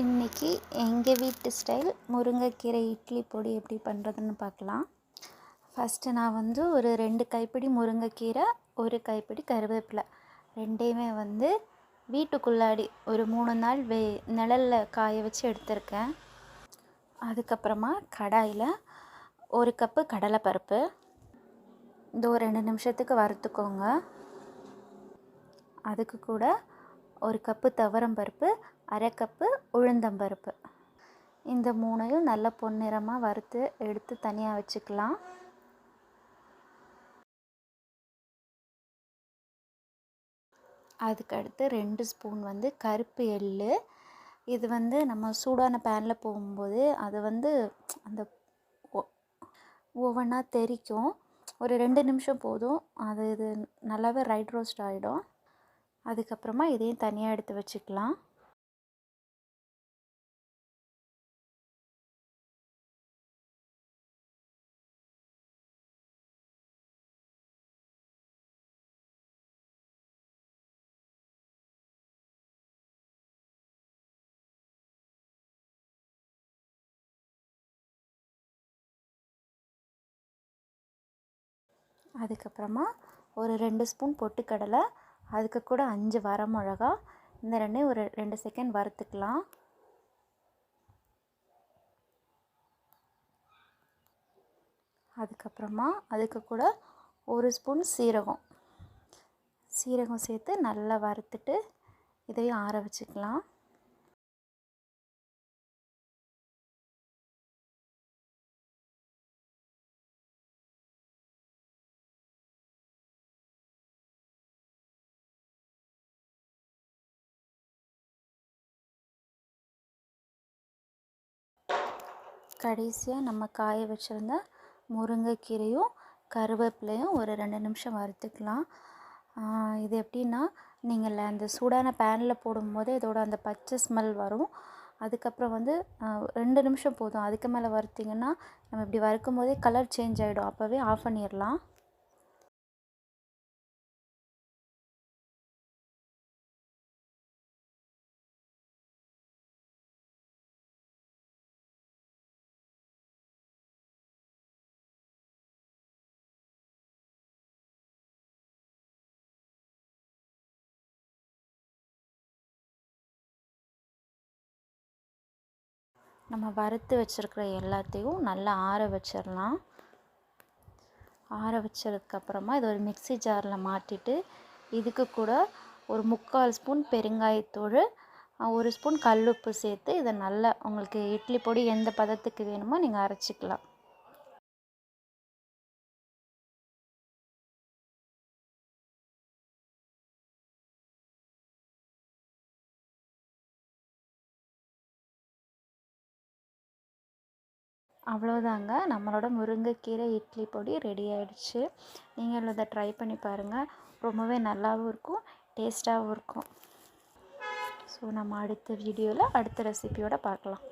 இன்றைக்கி எங்கள் வீட்டு ஸ்டைல் முருங்கைக்கீரை இட்லி பொடி எப்படி பண்ணுறதுன்னு பார்க்கலாம். ஃபஸ்ட்டு நான் ஒரு 2 கைப்பிடி முருங்கைக்கீரை, 1 கைப்பிடி கருவேப்பிலை ரெண்டையுமே வீட்டுக்குள்ளாடி ஒரு 3 நாள் நிழலில் காய வச்சு எடுத்திருக்கேன். அதுக்கப்புறமா கடாயில் 1 கப்பு கடலைப்பருப்பு, இந்த ஒரு 2 நிமிஷத்துக்கு வறுத்துக்கோங்க. அதுக்கு கூட 1 கப்பு துவரம்பருப்பு, 1/2 கப்பு உளுந்தம்பருப்பு, இந்த 3ஐயும் நல்ல பொன்னிறமாக வறுத்து எடுத்து தனியாக வச்சுக்கலாம். அதுக்கடுத்து 2 ஸ்பூன் கருப்பு எள்ளு. இது நம்ம சூடான பேனில் போகும்போது அது அந்த ஒவ்வொன்றா தெறிக்கும். ஒரு 2 நிமிஷம் போதும், இது நல்லாவே ரைட் ரோஸ்ட் ஆகிடும். அதுக்கப்புறமா இதையும் தனியாக எடுத்து வச்சுக்கலாம். அதுக்கப்புறமா ஒரு 2 ஸ்பூன் பொட்டுக்கடலை, அதுக்கு கூட 5 வரமிளகா, இந்த ரெண்டையும் ஒரு 2 செகண்ட் வறுத்துக்கலாம். அதுக்கப்புறமா அதுக்கு கூட 1 ஸ்பூன் சீரகம் சேர்த்து நல்லா வறுத்துட்டு இதையும் ஆற வச்சுக்கலாம். கடைசியாக நம்ம காய வச்சுருந்த முருங்கைக்கீரையும் கருவேப்பிலையும் ஒரு 2 நிமிஷம் வறுத்துக்கலாம். இது எப்படின்னா, நீங்கள் அந்த சூடான பேனில் போடும்போது இதோட அந்த பச்சை ஸ்மெல் வரும். அதுக்கப்புறம் 2 நிமிஷம் போதும். அதுக்கு மேலே வறுத்திங்கன்னா நம்ம இப்படி வறுக்கும் போதே கலர் சேஞ்ச் ஆகிடும். அப்போவே ஆஃப் பண்ணிடலாம். நம்ம வறுத்து வச்சுருக்கிற எல்லாத்தையும் நல்லா ஆற வச்சிடலாம். ஆற வச்சதுக்கப்புறமா இது ஒரு மிக்ஸி ஜாரில் மாற்றிட்டு இதுக்கு கூட ஒரு 3/4 ஸ்பூன் பெருங்காயத்தூள், 1 ஸ்பூன் கல்லுப்பு சேர்த்து இதை நல்லா உங்களுக்கு இட்லி பொடி எந்த பதத்துக்கு வேணுமோ நீங்கள் அரைச்சிக்கலாம். அவ்வளோதாங்க, நம்மளோட முருங்கைக்கீரை இட்லி பொடி ரெடி ஆகிடுச்சு. நீங்கள் இதை ட்ரை பண்ணி பாருங்கள். ரொம்பவே நல்லாவும் இருக்கும், டேஸ்ட்டாகவும் இருக்கும். ஸோ நம்ம அடுத்த வீடியோவில் அடுத்த ரெசிபியோடு பார்க்கலாம்.